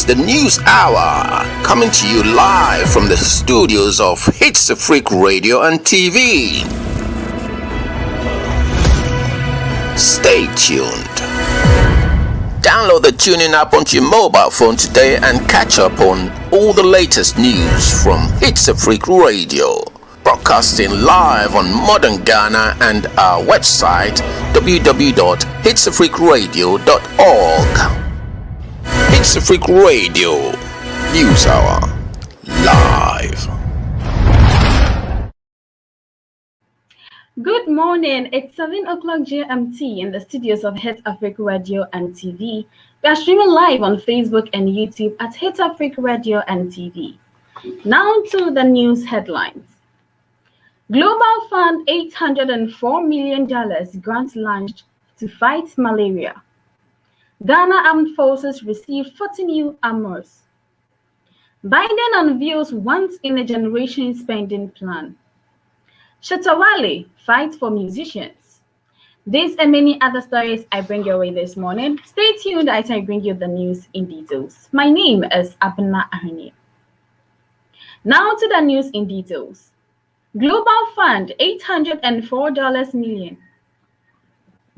the News Hour, coming to you live from the studios of Hitzafrik Radio and TV. Stay tuned. Download the tuning app onto your mobile phone today and catch up on all the latest news from Hitzafrik Radio. Broadcasting live on modern Ghana and our website www.hitzafrikradio.org. Hitzafrik Radio News Hour live. Good morning. It's 7 o'clock GMT in the studios of Hitzafrik Radio and TV. We are streaming live on Facebook and YouTube at Hitzafrik Radio and TV. Now to the news headlines. Global Fund $804 million grant launched to fight malaria. Ghana Armed Forces received 40 new armors. Biden unveils once-in-a-generation spending plan. Shatawale fight for musicians. These and many other stories I bring your way this morning. Stay tuned as I bring you the news in details. My name is Abena Ahwinie. Now to the news in details. Global Fund $804 million.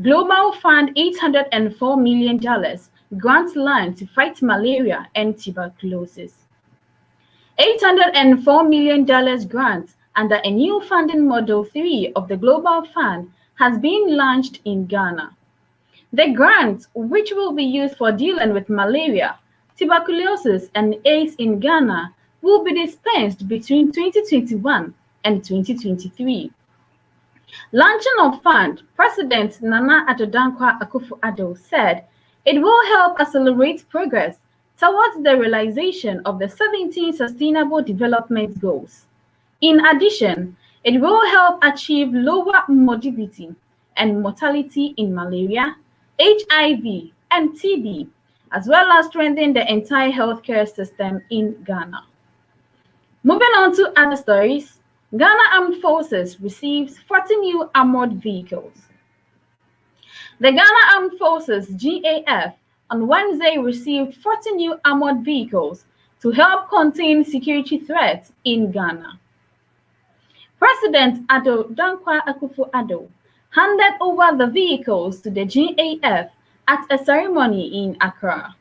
Global Fund $804 million grants land to fight malaria and tuberculosis. $804 million grant under a new funding model 3 of the Global Fund has been launched in Ghana. The grant, which will be used for dealing with malaria, tuberculosis, and AIDS in Ghana, will be dispensed between 2021 and 2023. Launching of fund, President Nana Addo Akufo-Addo said it will help accelerate progress towards the realization of the 17 Sustainable Development Goals. In addition, it will help achieve lower morbidity and mortality in malaria, HIV, and TB, as well as strengthen the entire healthcare system in Ghana. Moving on to other stories. Ghana Armed Forces receives 40 new armored vehicles. The Ghana Armed Forces GAF on Wednesday received 40 new armored vehicles to help contain security threats in Ghana. President Addo Akufo-Addo handed over the vehicles to the GAF at a ceremony in Accra.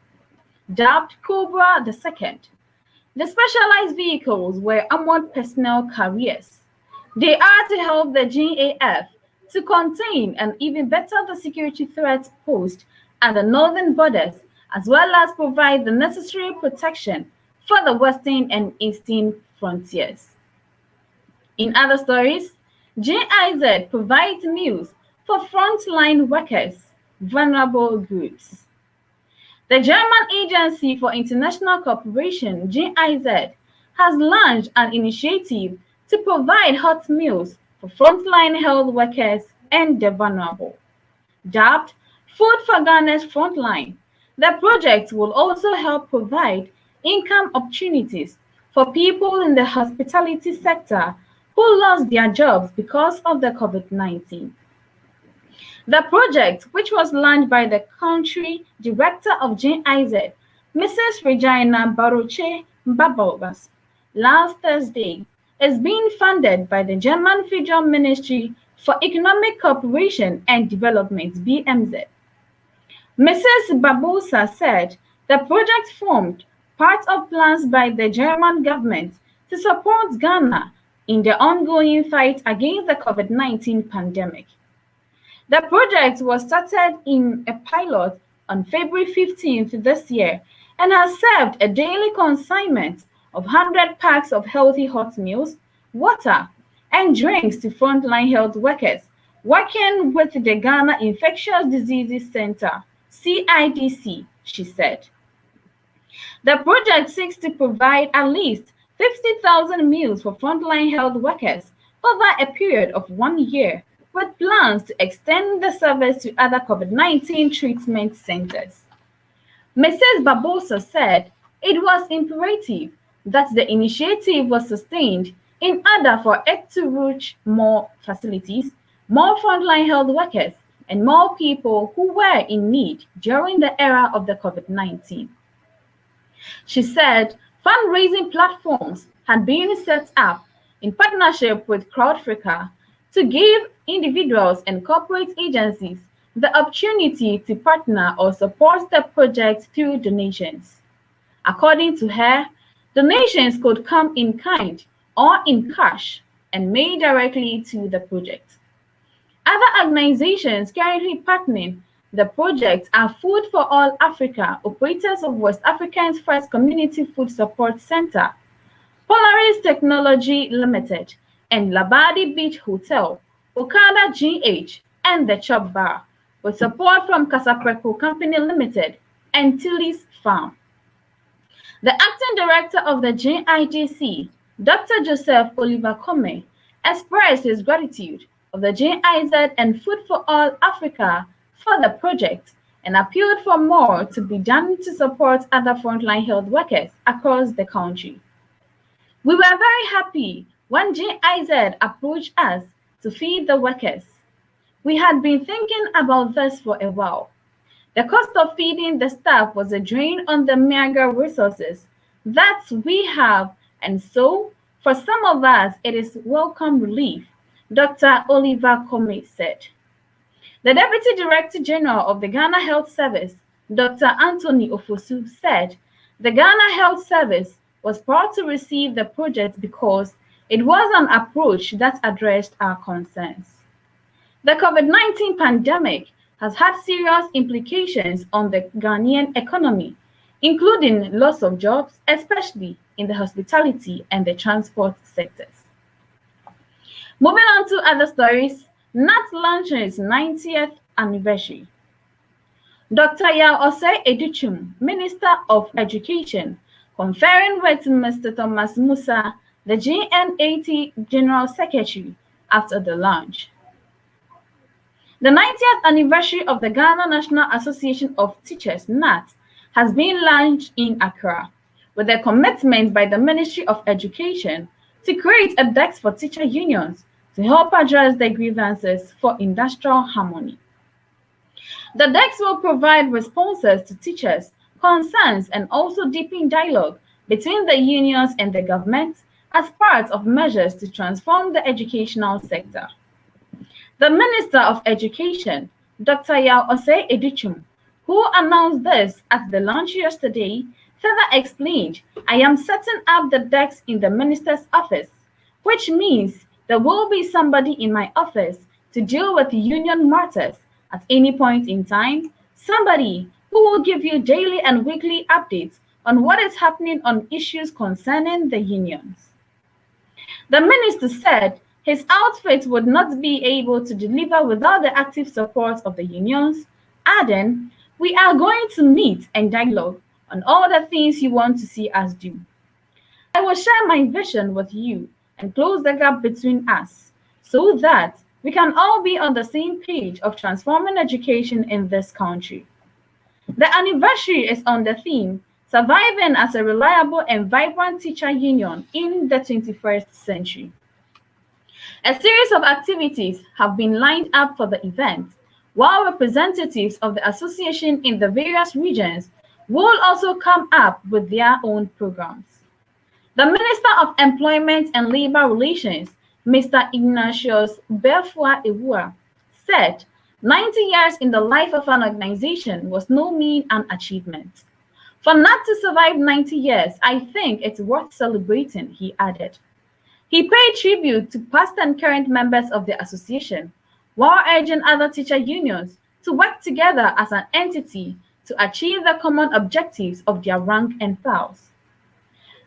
Dubbed Cobra II, the specialized vehicles were armored personnel carriers. They are to help the GAF to contain and even better the security threats posed at the northern borders, as well as provide the necessary protection for the western and eastern frontiers. In other stories, GIZ provides meals for frontline workers, vulnerable groups. The German Agency for International Cooperation, GIZ, has launched an initiative to provide hot meals for frontline health workers and the vulnerable. Dubbed Food for Ghana's Frontline, the project will also help provide income opportunities for people in the hospitality sector who lost their jobs because of the COVID-19. The project, which was launched by the country director of GIZ, Mrs. Regina Baroche Mbabobas, last Thursday, is being funded by the German Federal Ministry for Economic Cooperation and Development, BMZ. Mrs. Barbosa said the project formed part of plans by the German government to support Ghana in the ongoing fight against the COVID-19 pandemic. The project was started in a pilot on February 15th this year and has served a daily consignment of 100 packs of healthy hot meals, water, and drinks to frontline health workers working with the Ghana Infectious Diseases Center, CIDC, she said. The project seeks to provide at least 50,000 meals for frontline health workers over a period of 1 year, with plans to extend the service to other COVID-19 treatment centers. Mrs. Barbosa said it was imperative that the initiative was sustained in order for it to reach more facilities, more frontline health workers, and more people who were in need during the era of the COVID-19. She said fundraising platforms had been set up in partnership with Crowdfreaker to give individuals and corporate agencies the opportunity to partner or support the project through donations. According to her, donations could come in kind or in cash and made directly to the project. Other organizations currently partnering the project are Food for All Africa, operators of West Africa's first community food support center, Polaris Technology Limited, and Labadi Beach Hotel, Okada GH, and the Chop Bar, with support from Kasapreko Company Limited and Tilly's Farm. The acting director of the JIGC, Dr. Joseph Oliver Kome, expressed his gratitude of the GIZ and Food for All Africa for the project and appealed for more to be done to support other frontline health workers across the country. We were very happy when GIZ approached us to feed the workers. We had been thinking about this for a while. The cost of feeding the staff was a drain on the meager resources that we have, and so for some of us it is welcome relief, Dr. Oliver Kome said. The Deputy Director General of the Ghana Health Service, Dr. Anthony Ofosu, said the Ghana Health Service was proud to receive the project because it was an approach that addressed our concerns. The COVID-19 pandemic has had serious implications on the Ghanaian economy, including loss of jobs, especially in the hospitality and the transport sectors. Moving on to other stories, NAT launches 90th anniversary. Dr. Yao Osei Educhum, Minister of Education, conferring with Mr. Thomas Musa, the GNAT General Secretary, after the launch. The 90th anniversary of the Ghana National Association of Teachers, NAT, has been launched in Accra, with a commitment by the Ministry of Education to create a desk for teacher unions to help address their grievances for industrial harmony. The desk will provide responses to teachers' concerns and also deepen dialogue between the unions and the government as part of measures to transform the educational sector. The Minister of Education, Dr. Yao Osei Educhum, who announced this at the launch yesterday, further explained, "I am setting up the desk in the Minister's office, which means there will be somebody in my office to deal with union matters at any point in time, somebody who will give you daily and weekly updates on what is happening on issues concerning the unions." The minister said his outfit would not be able to deliver without the active support of the unions, adding, "We are going to meet and dialogue on all the things you want to see us do. I will share my vision with you and close the gap between us so that we can all be on the same page of transforming education in this country." The anniversary is on the theme, "Surviving as a Reliable and Vibrant Teacher Union in the 21st Century." A series of activities have been lined up for the event, while representatives of the association in the various regions will also come up with their own programs. The Minister of Employment and Labor Relations, Mr. Ignatius Berfua Ewua, said 90 years in the life of an organization was no mean an achievement. For NAT to survive 90 years, I think it's worth celebrating, he added. He paid tribute to past and current members of the association, while urging other teacher unions to work together as an entity to achieve the common objectives of their rank and files.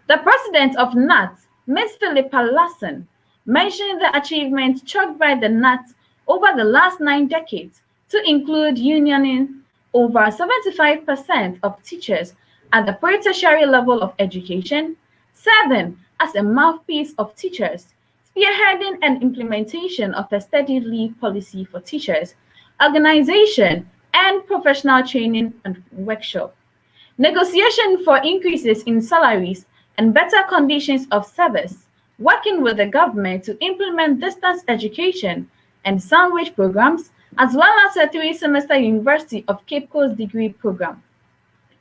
The president of NAT, Ms. Philippa Lasson, mentioned the achievements chalked by the NAT over the last 9 decades to include unioning over 75% of teachers at the pre-tertiary level of education, serving as a mouthpiece of teachers, spearheading an implementation of a study leave policy for teachers, organization and professional training and workshop, negotiation for increases in salaries and better conditions of service, working with the government to implement distance education and sandwich programs, as well as a 3-semester University of Cape Coast degree program.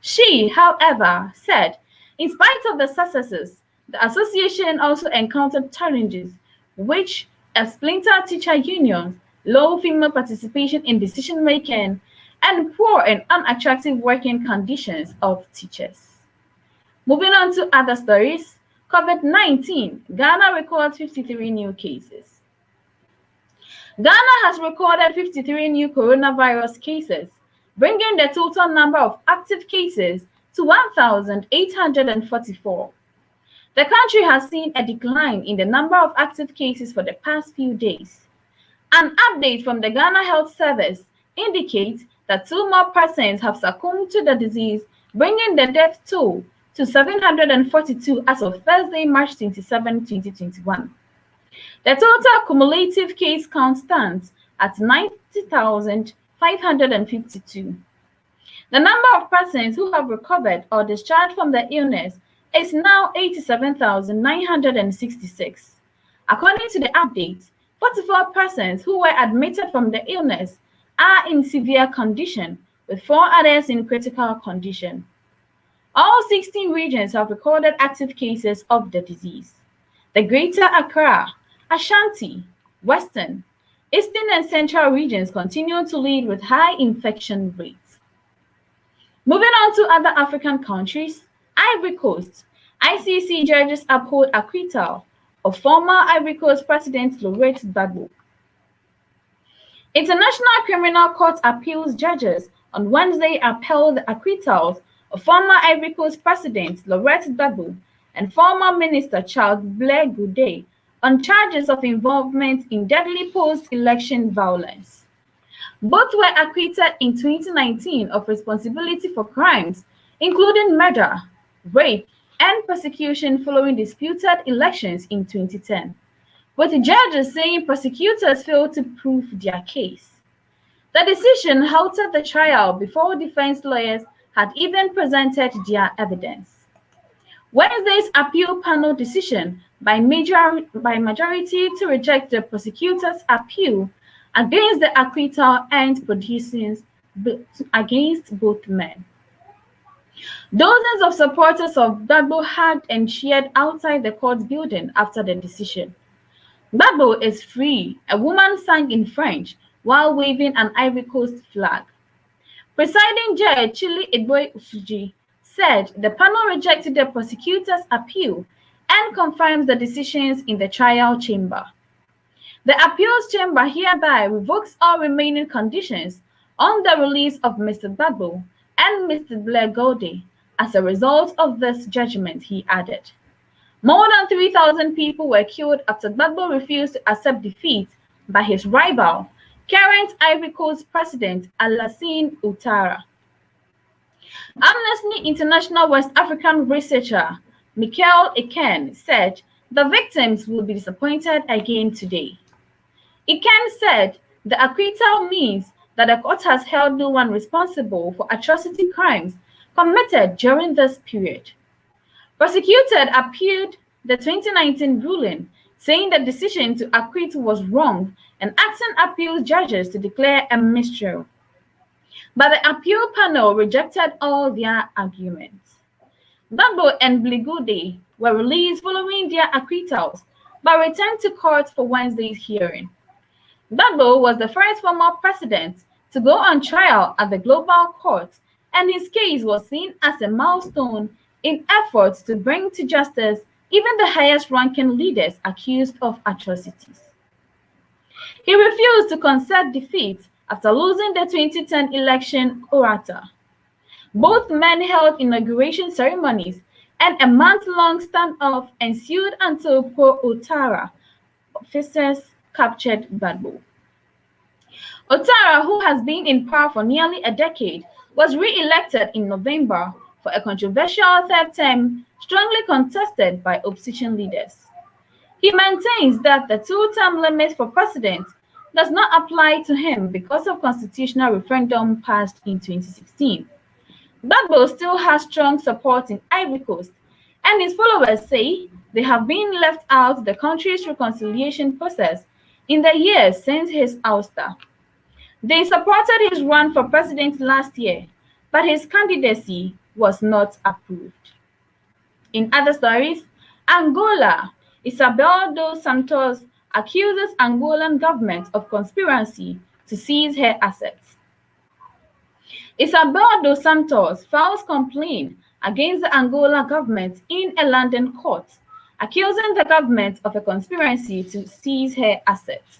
She, however, said, in spite of the successes, the association also encountered challenges, which a splinter teacher unions, low female participation in decision-making, and poor and unattractive working conditions of teachers. Moving on to other stories, COVID-19, Ghana records 53 new cases. Ghana has recorded 53 new coronavirus cases, bringing the total number of active cases to 1,844. The country has seen a decline in the number of active cases for the past few days. An update from the Ghana Health Service indicates that 2 more persons have succumbed to the disease, bringing the death toll to 742 as of Thursday, March 27, 2021. The total cumulative case count stands at 90,552. The number of persons who have recovered or discharged from the illness is now 87,966. According to the update, 44 persons who were admitted from the illness are in severe condition, with 4 others in critical condition. All 16 regions have recorded active cases of the disease. The Greater Accra, Ashanti, Western, Eastern and Central regions continue to lead with high infection rates. Moving on to other African countries, Ivory Coast, ICC judges uphold acquittal of former Ivory Coast President Laurent Gbagbo. International Criminal Court appeals judges on Wednesday upheld the acquittals of former Ivory Coast President Laurent Gbagbo and former Minister Charles Blair Goudet on charges of involvement in deadly post-election violence. Both were acquitted in 2019 of responsibility for crimes, including murder, rape, and persecution following disputed elections in 2010, with the judges saying prosecutors failed to prove their case. The decision halted the trial before defense lawyers had even presented their evidence. Wednesday's appeal panel decision by majority to reject the prosecutor's appeal against the acquittal and producing against both men. Dozens of supporters of Gbagbo hugged and cheered outside the court building after the decision. Gbagbo is free, a woman sang in French while waving an Ivory Coast flag. Presiding Judge Chili Eboy Usuji said the panel rejected the prosecutor's appeal and confirms the decisions in the trial chamber. The appeals chamber hereby revokes all remaining conditions on the release of Mr. Gbagbo and Mr. Blair Goudet as a result of this judgment, he added. More than 3,000 people were killed after Gbagbo refused to accept defeat by his rival, current Ivory Coast President Alassane Ouattara. Amnesty International West African researcher Michael Eken said the victims will be disappointed again today. Eken said the acquittal means that the court has held no one responsible for atrocity crimes committed during this period. Prosecuted appealed the 2019 ruling, saying the decision to acquit was wrong and asking appeals judges to declare a mistrial. But the appeal panel rejected all their arguments. Gbagbo and Blair Goudet were released following their acquittals, but returned to court for Wednesday's hearing. Gbagbo was the first former president to go on trial at the Global Court, and his case was seen as a milestone in efforts to bring to justice even the highest-ranking leaders accused of atrocities. He refused to concede defeat after losing the 2010 election orator. Both men held inauguration ceremonies, and a month-long standoff ensued until pro-Ouattara officers captured Gbagbo. Ouattara, who has been in power for nearly a decade, was re-elected in November for a controversial third term strongly contested by opposition leaders. He maintains that the 2-term limit for president does not apply to him because of constitutional referendum passed in 2016. Gbagbo still has strong support in Ivory Coast, and his followers say they have been left out of the country's reconciliation process in the years since his ouster. They supported his run for president last year, but his candidacy was not approved. In other stories, Angola, Isabel dos Santos accuses Angolan government of conspiracy to seize her assets. Isabel dos Santos files complaint against the Angola government in a London court, accusing the government of a conspiracy to seize her assets.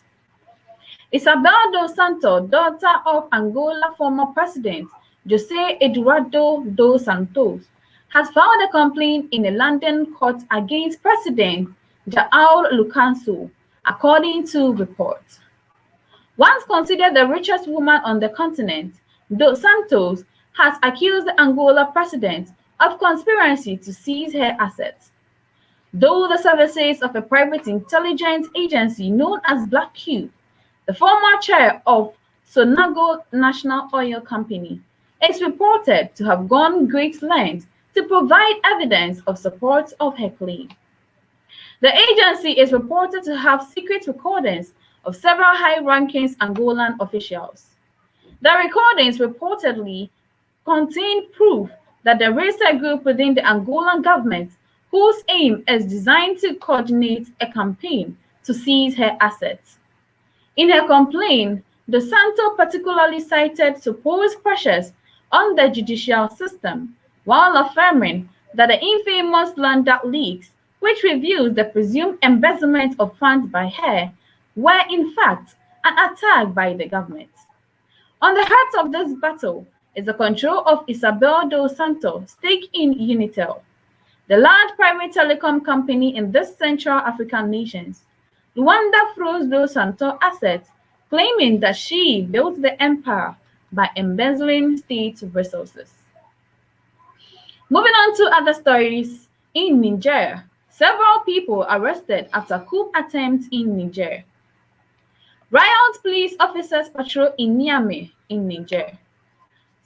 Isabel dos Santos, daughter of Angola former president José Eduardo dos Santos, has filed a complaint in a London court against President João Lourenço, according to reports. Once considered the richest woman on the continent, Dos Santos has accused the Angola president of conspiracy to seize her assets. Though the services of a private intelligence agency known as Black Cube, the former chair of Sonago National Oil Company, is reported to have gone great lengths to provide evidence of support of her claim. The agency is reported to have secret recordings of several high-ranking Angolan officials. The recordings reportedly contain proof that there is a group within the Angolan government whose aim is designed to coordinate a campaign to seize her assets. In her complaint, Dos Santos particularly cited supposed pressures on the judicial system, while affirming that the infamous Lambda leaks, which reveals the presumed embezzlement of funds by her, were in fact an attack by the government. On the heart of this battle is the control of Isabel dos Santos' stake in Unitel, the large private telecom company in this Central African nations. Luanda froze dos Santos' assets, claiming that she built the empire by embezzling state resources. Moving on to other stories, in Niger, several people arrested after coup attempt in Niger. Riot police officers patrol in Niamey in Niger.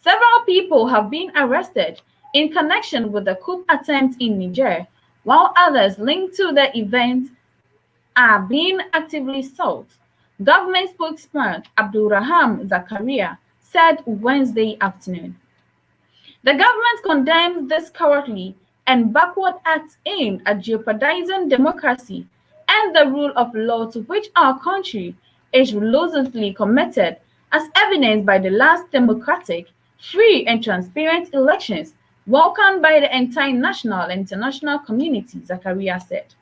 Several people have been arrested in connection with the coup attempt in Niger, while others linked to the event are being actively sought. Government spokesman Abdulrahman Zakaria said Wednesday afternoon. The government condemns this cowardly and backward act aimed at jeopardizing democracy and the rule of law to which our country is resolutely committed, as evidenced by the last democratic, free and transparent elections welcomed by the entire national and international community, Zakaria said.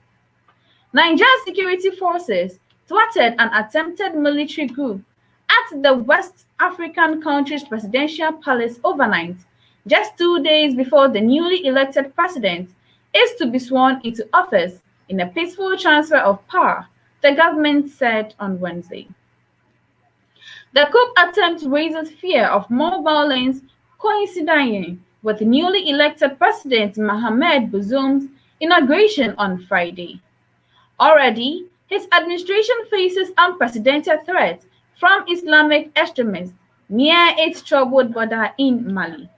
Nigeria's security forces thwarted an attempted military coup at the West African country's presidential palace overnight, just 2 days before the newly elected president is to be sworn into office in a peaceful transfer of power, the government said on Wednesday. The coup attempt raises fear of more violence coinciding with newly elected President Mohamed Bazoum's inauguration on Friday. Already, his administration faces unprecedented threats from Islamic extremists near its troubled border in Mali.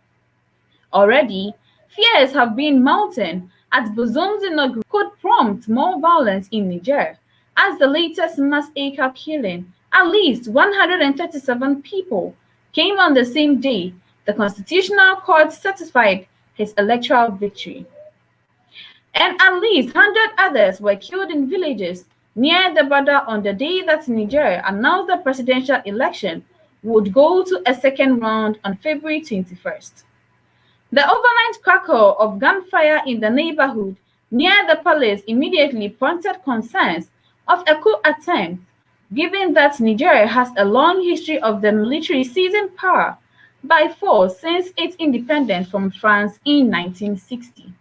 Already, fears have been mounting as Bazoum's inauguration could prompt more violence in Niger, as the latest mass acre killing, at least 137 people, came on the same day the Constitutional Court certified his electoral victory. And at least 100 others were killed in villages near the border on the day that Niger announced the presidential election would go to a second round on February 21st. The overnight crackle of gunfire in the neighborhood near the palace immediately prompted concerns of a coup attempt, given that Niger has a long history of the military seizing power by force since its independence from France in 1960.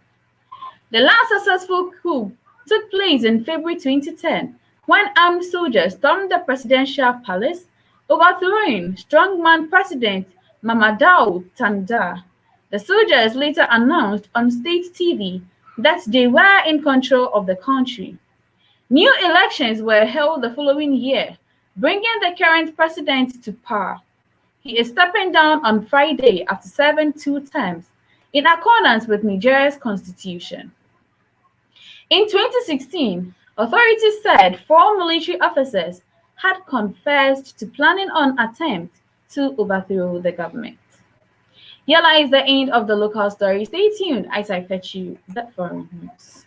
The last successful coup took place in February 2010 when armed soldiers stormed the presidential palace, overthrowing strongman President Mamadou Tanda. The soldiers later announced on state TV that they were in control of the country. New elections were held the following year, bringing the current president to power. He is stepping down on Friday after serving 2 terms, in accordance with Nigeria's constitution. In 2016, authorities said 4 military officers had confessed to planning an attempt to overthrow the government. Here lies the end of the local story. Stay tuned as I fetch you the foreign news.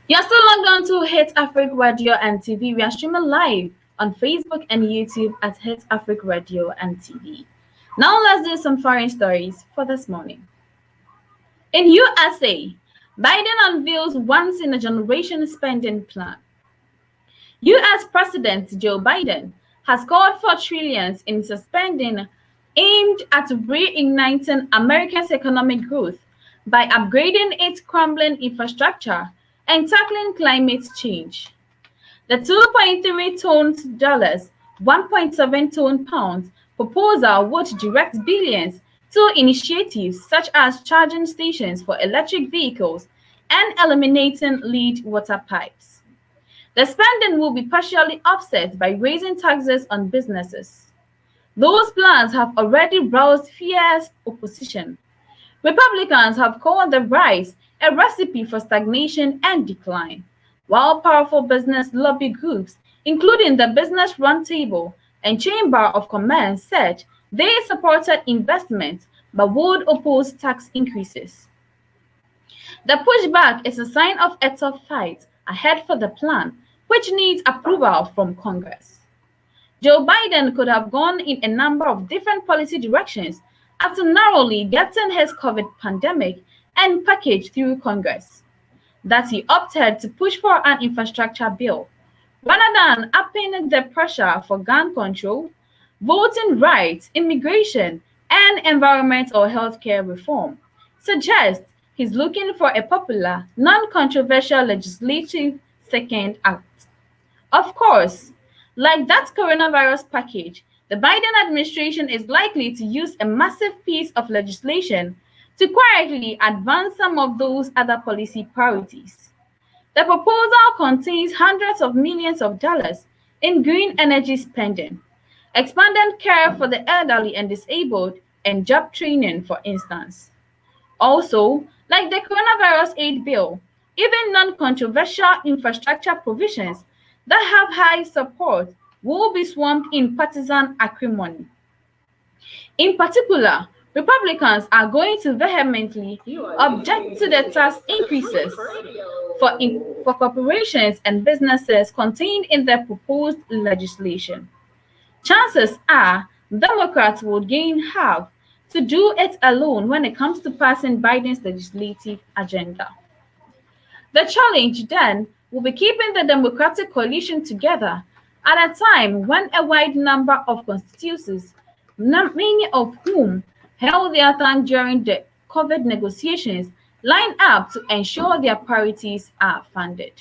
You're still logged on to Hitzafrik Radio and TV. We are streaming live on Facebook and YouTube at Hitzafrik Radio and TV. Now let's do some foreign stories for this morning. In USA, Biden unveils once-in-a-generation spending plan. U.S. President Joe Biden has called for trillions in spending aimed at reigniting America's economic growth by upgrading its crumbling infrastructure and tackling climate change. The 2.3 ton dollars, 1.7 ton pounds proposal would direct billions to initiatives such as charging stations for electric vehicles and eliminating lead water pipes. The spending will be partially offset by raising taxes on businesses. Those plans have already roused fierce opposition. Republicans have called the rise a recipe for stagnation and decline, while powerful business lobby groups, including the Business Roundtable and Chamber of Commerce, said they supported investment but would oppose tax increases. The pushback is a sign of a tough fight ahead for the plan, which needs approval from Congress. Joe Biden could have gone in a number of different policy directions after narrowly getting his COVID pandemic and package through Congress, that he opted to push for an infrastructure bill rather than upping the pressure for gun control, voting rights, immigration, and environmental healthcare reform. Suggests he's looking for a popular, non-controversial legislative second act. Of course, like that coronavirus package, the Biden administration is likely to use a massive piece of legislation to quietly advance some of those other policy priorities. The proposal contains hundreds of millions of dollars in green energy spending, expanded care for the elderly and disabled, and job training, for instance. Also, like the coronavirus aid bill, even non-controversial infrastructure provisions that have high support will be swamped in partisan acrimony. In particular, Republicans are going to vehemently object to the tax increases for corporations and businesses contained in the proposed legislation. Chances are Democrats will gain half to do it alone when it comes to passing Biden's legislative agenda. The challenge then will be keeping the Democratic coalition together at a time when a wide number of constituencies, many of whom held their tongue during the COVID negotiations, line up to ensure their priorities are funded.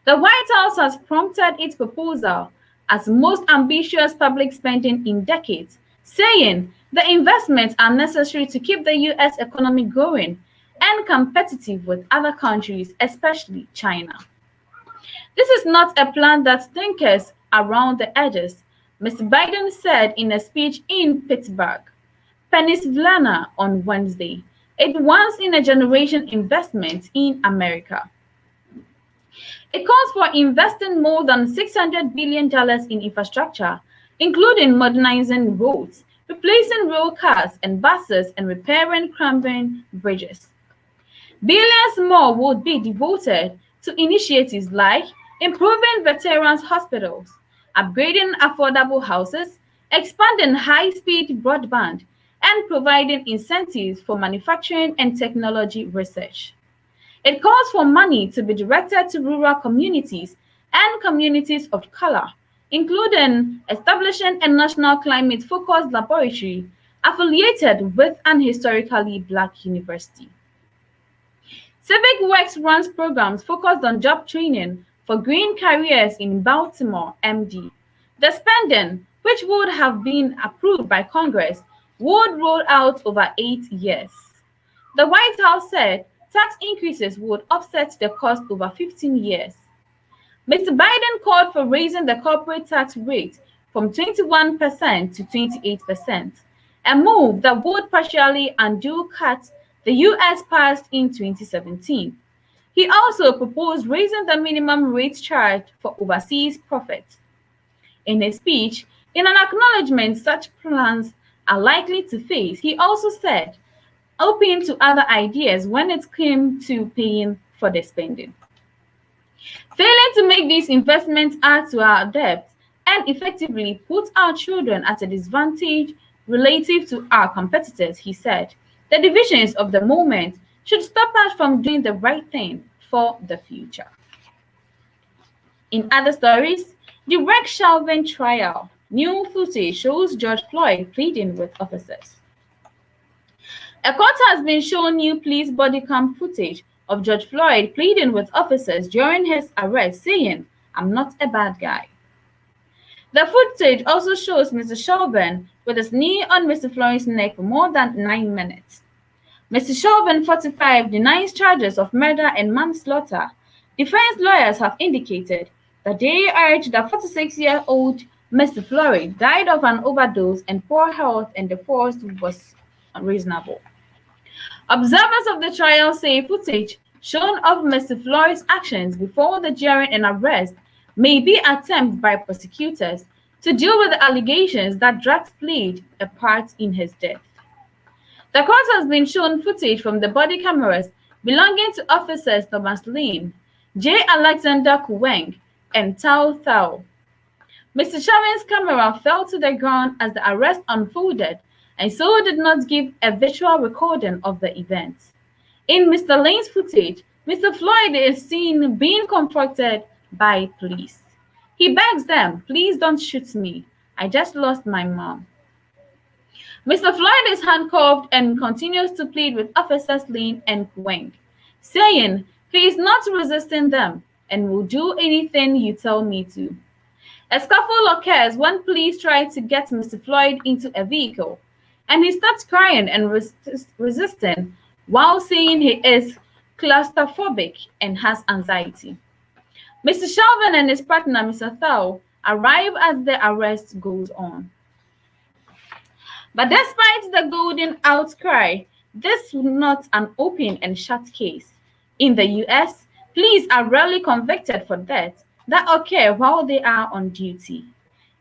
The White House has prompted its proposal as most ambitious public spending in decades, saying the investments are necessary to keep the U.S. economy growing and competitive with other countries, especially China. This is not a plan that tinkers around the edges, Mr. Biden said in a speech in Pittsburgh, Pennsylvania on Wednesday. It once-in-a-generation investment in America. It calls for investing more than $600 billion in infrastructure, including modernizing roads, replacing rail cars and buses, and repairing crumbling bridges. Billions more would be devoted to initiatives like improving veterans' hospitals, upgrading affordable houses, expanding high-speed broadband, and providing incentives for manufacturing and technology research. It calls for money to be directed to rural communities and communities of color, including establishing a national climate-focused laboratory affiliated with an historically Black university. Civic Works runs programs focused on job training for green careers in Baltimore, MD. The spending, which would have been approved by Congress, would roll out over 8 years. The White House said tax increases would offset the cost over 15 years. Mr. Biden called for raising the corporate tax rate from 21% to 28%, a move that would partially undo cuts the U.S. passed in 2017. He also proposed raising the minimum rate charged for overseas profits. In his speech, in an acknowledgement such plans are likely to face, he also said, open to other ideas when it came to paying for the spending. Failing to make these investments add to our debt and effectively put our children at a disadvantage relative to our competitors, he said. The divisions of the moment should stop us from doing the right thing for the future. In other stories, the Rex Chauvin trial. New footage shows George Floyd pleading with officers. A court has been shown new police body cam footage of George Floyd pleading with officers during his arrest, saying, "I'm not a bad guy." The footage also shows Mr. Chauvin with his knee on Mr. Floyd's neck for more than 9 minutes. Mr. Chauvin, 45, denies charges of murder and manslaughter. Defense lawyers have indicated that they urge that 46-year-old Mr. Floyd died of an overdose and poor health and the force was unreasonable. Observers of the trial say footage shown of Mr. Floyd's actions before the jury and arrest may be attempted by prosecutors to deal with the allegations that drugs played a part in his death. The court has been shown footage from the body cameras belonging to officers Thomas Lane, J. Alexander Kuweng, and Tao Thao. Mr. Chauvin's camera fell to the ground as the arrest unfolded and so did not give a visual recording of the event. In Mr. Lane's footage, Mr. Floyd is seen being confronted by police. He begs them, "Please don't shoot me. I just lost my mom." Mr. Floyd is handcuffed and continues to plead with officers Lane and Kuweng, saying he is not resisting them and will do anything you tell me to. A scuffle occurs when police try to get Mr. Floyd into a vehicle, and he starts crying and resisting while saying he is claustrophobic and has anxiety. Mr. Chauvin and his partner, Mr. Thao, arrive as the arrest goes on. But despite the golden outcry, this was not an open and shut case. In the US, police are rarely convicted for deaths that occur while they are on duty,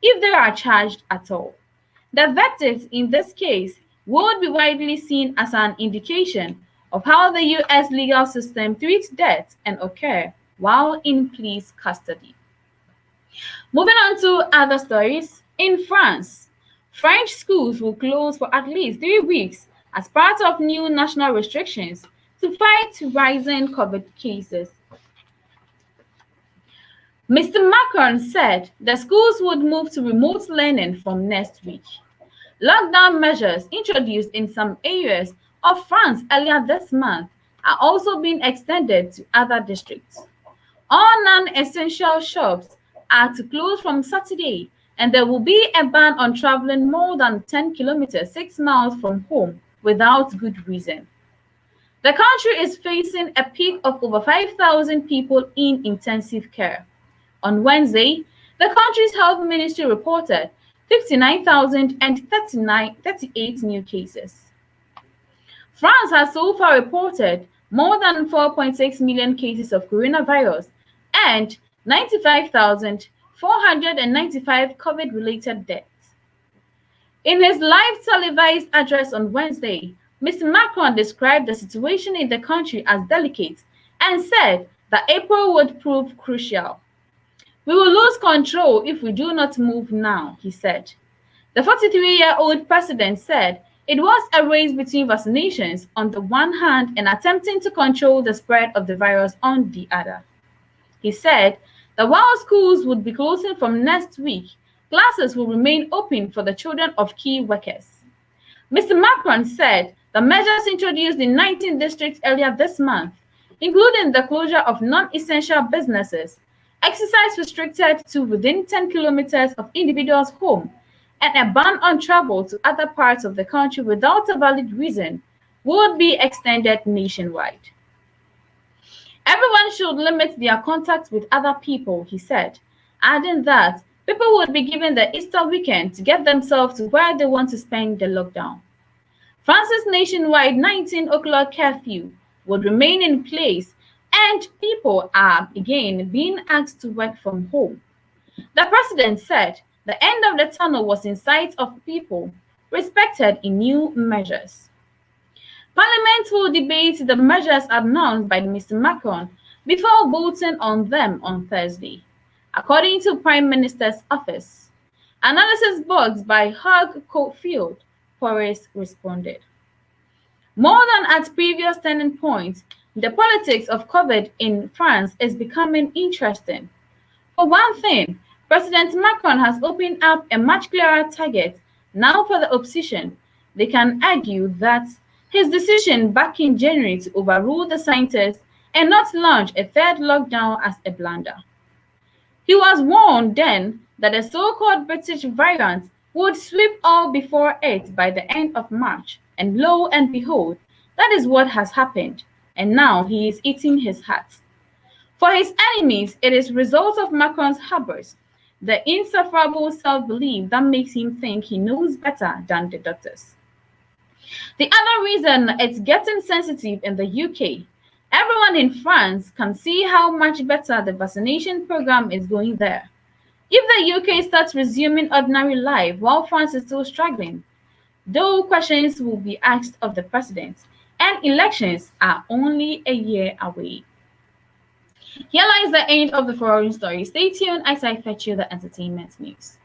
if they are charged at all. The verdict in this case would be widely seen as an indication of how the US legal system treats deaths and occur while in police custody. Moving on to other stories, in France, French schools will close for at least 3 weeks as part of new national restrictions to fight rising COVID cases. Mr. Macron said the schools would move to remote learning from next week. Lockdown measures introduced in some areas of France earlier this month are also being extended to other districts. All non-essential shops are to close from Saturday, and there will be a ban on traveling more than 10 kilometers, 6 miles from home without good reason. The country is facing a peak of over 5,000 people in intensive care. On Wednesday, the country's health ministry reported 59,038 new cases. France has so far reported more than 4.6 million cases of coronavirus and 95,495 COVID-related deaths. In his live televised address on Wednesday, Mr. Macron described the situation in the country as delicate and said that April would prove crucial. "We will lose control if we do not move now," he said. The 43-year-old president said it was a race between vaccinations on the one hand and attempting to control the spread of the virus on the other. He said that while schools would be closing from next week, classes will remain open for the children of key workers. Mr. Macron said the measures introduced in 19 districts earlier this month, including the closure of non-essential businesses, exercise restricted to within 10 kilometers of individuals' home, and a ban on travel to other parts of the country without a valid reason, would be extended nationwide. Everyone should limit their contact with other people, he said, adding that people would be given the Easter weekend to get themselves to where they want to spend the lockdown. France's nationwide 19 o'clock curfew would remain in place, and people are again being asked to work from home. The president said the end of the tunnel was in sight of people respected in new measures. Parliament will debate the measures announced by Mr. Macron before voting on them on Thursday, according to Prime Minister's office. Analysis box by Hugh Cofield Forest responded. More than at previous turning points, the politics of COVID in France is becoming interesting. For one thing, President Macron has opened up a much clearer target now for the opposition. They can argue that his decision back in January to overrule the scientists and not launch a third lockdown as a blunder. He was warned then that the so-called British variant would sweep all before it by the end of March, and lo and behold, that is what has happened, and now he is eating his hat. For his enemies, it is result of Macron's hubris, the insufferable self-belief that makes him think he knows better than the doctors. The other reason it's getting sensitive in the UK, everyone in France can see how much better the vaccination program is going there. If the UK starts resuming ordinary life while France is still struggling, though questions will be asked of the president, and elections are only a year away. Here lies the end of the foreign story. Stay tuned as I fetch you the entertainment news.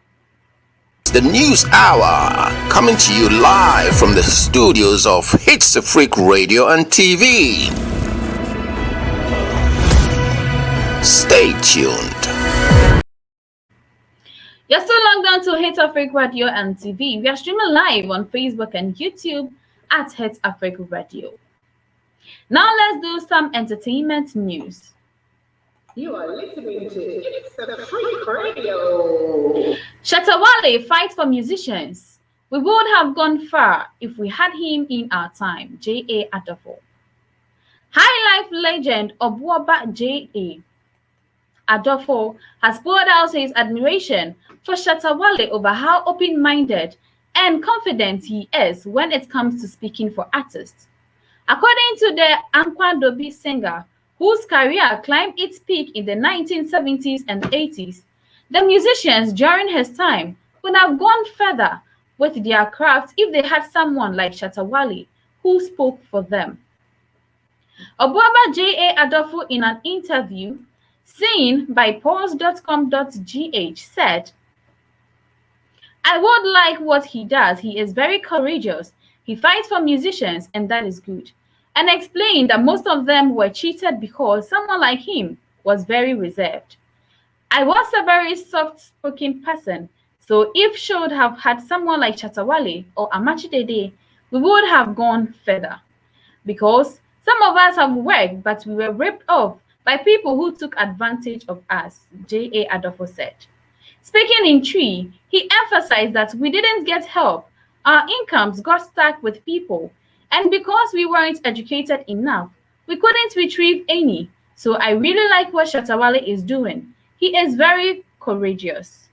The News Hour, coming to you live from the studios of Hitzafrik Radio and TV. Stay tuned. You're still logged on to Hitzafrik Radio and TV. We are streaming live on Facebook and YouTube at Hitzafrik Radio. Now let's do some entertainment news. You are listening to Hitzafrik Radio. Shatta Wale fights for musicians. We would have gone far if we had him in our time. J.A. Adolfo. High life legend Obuoba J.A. Adolfo has poured out his admiration for Shatta Wale over how open-minded and confident he is when it comes to speaking for artists. According to the Ankwandobi singer, whose career climbed its peak in the 1970s and 80s, the musicians during his time would have gone further with their craft if they had someone like Shatta Wale who spoke for them. Obuoba J.A. Adolfo, in an interview seen by pulse.com.gh, said, "I would like what he does. He is very courageous. He fights for musicians, and that is good." And explained that most of them were cheated because someone like him was very reserved. "I was a very soft-spoken person, so if should have had someone like Shatta Wale or Amachi Dede, we would have gone further. Because some of us have worked, but we were ripped off by people who took advantage of us," J.A. Adolfo said. Speaking in Tree, he emphasized that we didn't get help. Our incomes got stuck with people, and because we weren't educated enough, we couldn't retrieve any. So I really like what Shatta Wale is doing. He is very courageous.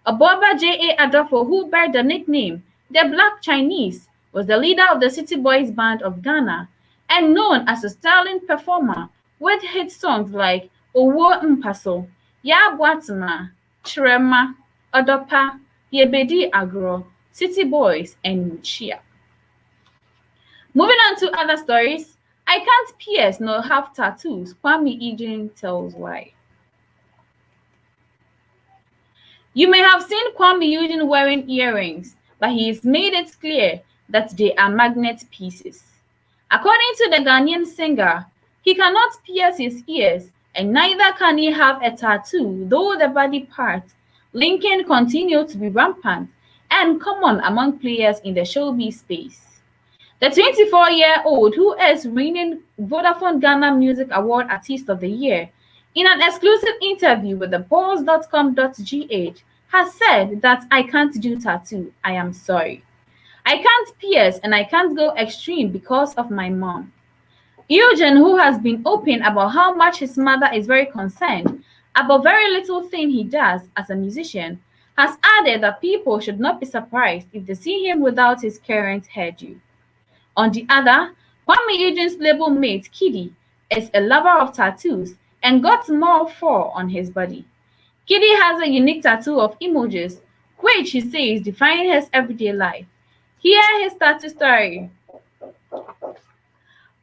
Obuoba J.A. Adolfo, who bear the nickname The Black Chinese, was the leader of the City Boys Band of Ghana and known as a sterling performer with hit songs like Owo Mpaso, Ya Boatema, Chirema, Odopa, Yebedi Agro, City Boys, and Chia. Moving on to other stories, I can't pierce nor have tattoos. Kwame Eugene tells why. You may have seen Kwame Eugene wearing earrings, but he has made it clear that they are magnet pieces. According to the Ghanaian singer, he cannot pierce his ears, and neither can he have a tattoo, though the body part linking continue to be rampant and common among players in the showbiz space. The 24-year-old, who is reigning Vodafone Ghana Music Award Artist of the Year, in an exclusive interview with the pulse.com.gh, has said that "I can't do tattoo. I am sorry. I can't pierce and I can't go extreme because of my mom. Eugene, who has been open about how much his mother is very concerned about very little thing he does as a musician, has added that people should not be surprised if they see him without his current hairdo. On the other, Kwame Eugene's label mate Kiddy is a lover of tattoos and got more four on his body. Kiddy has a unique tattoo of emojis, which he says define his everyday life. Here his tattoo story.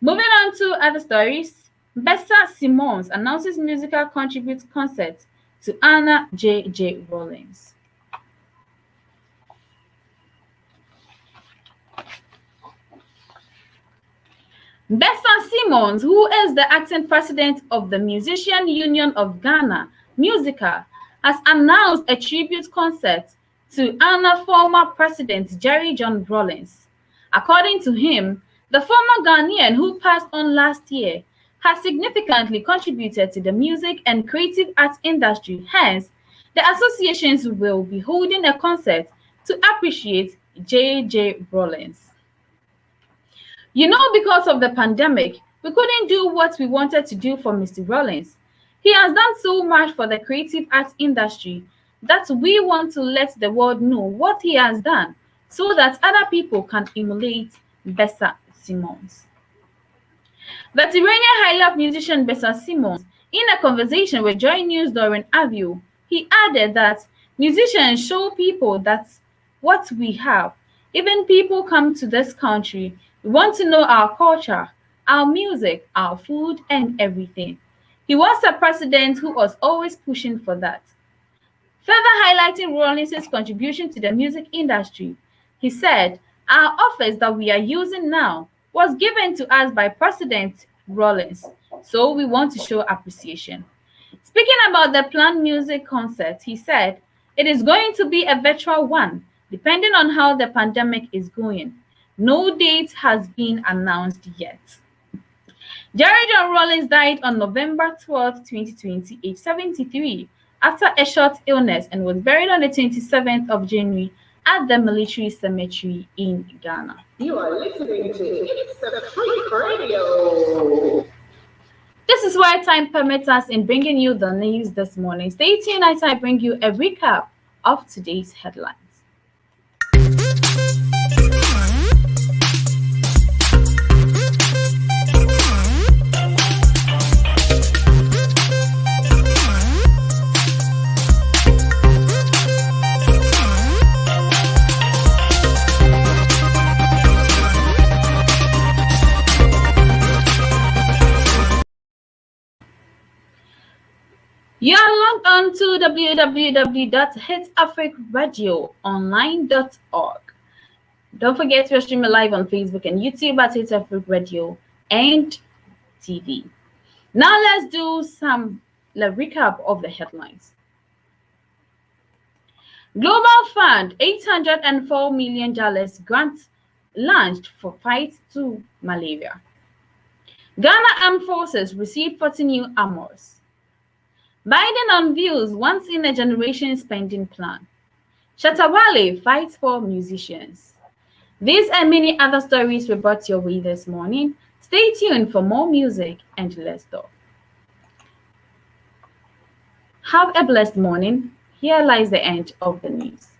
Moving on to other stories, Bessa Simmons announces musical contribute concert to Anna J. Rollins. Bessa Simmons, who is the acting president of the Musician Union of Ghana, Musica, has announced a tribute concert to Anna former President Jerry John Rawlings. According to him, the former Ghanaian who passed on last year has significantly contributed to the music and creative arts industry. Hence, the associations will be holding a concert to appreciate J. Rawlings. You know, because of the pandemic, we couldn't do what we wanted to do for Mr. Rawlings. He has done so much for the creative arts industry that we want to let the world know what he has done so that other people can emulate Bessa Simmons. Veteran high-life musician Bessa Simmons, in a conversation with Joy News during Avio, he added that musicians show people that what we have. Even people come to this country, we want to know our culture, our music, our food, and everything. He was a president who was always pushing for that. Further highlighting Rawlings' contribution to the music industry, he said, "Our office that we are using now was given to us by President Rawlings, so we want to show appreciation." Speaking about the planned music concert, he said, "It is going to be a virtual one, depending on how the pandemic is going. No date has been announced yet." Jerry John Rawlings died on November 12, 2020, age 73, after a short illness and was buried on the 27th of January at the military cemetery in Ghana. You are listening to Hitzafrik Radio. This is why time permits us in bringing you the news this morning. Stay tuned as I bring you a recap of today's headlines. You are logged on to www.hitzafrikradioonline.org. Don't forget we are streaming live on Facebook and YouTube at Hitzafrik Radio and TV. Now let's do some recap of the headlines. Global Fund $804 million grant launched for fight to malaria. Ghana Armed Forces received 40 new armors. Biden unveils once-in-a-generation spending plan. Shatawale fights for musicians. These and many other stories were brought your way this morning. Stay tuned for more music and less talk. Have a blessed morning. Here lies the end of the news.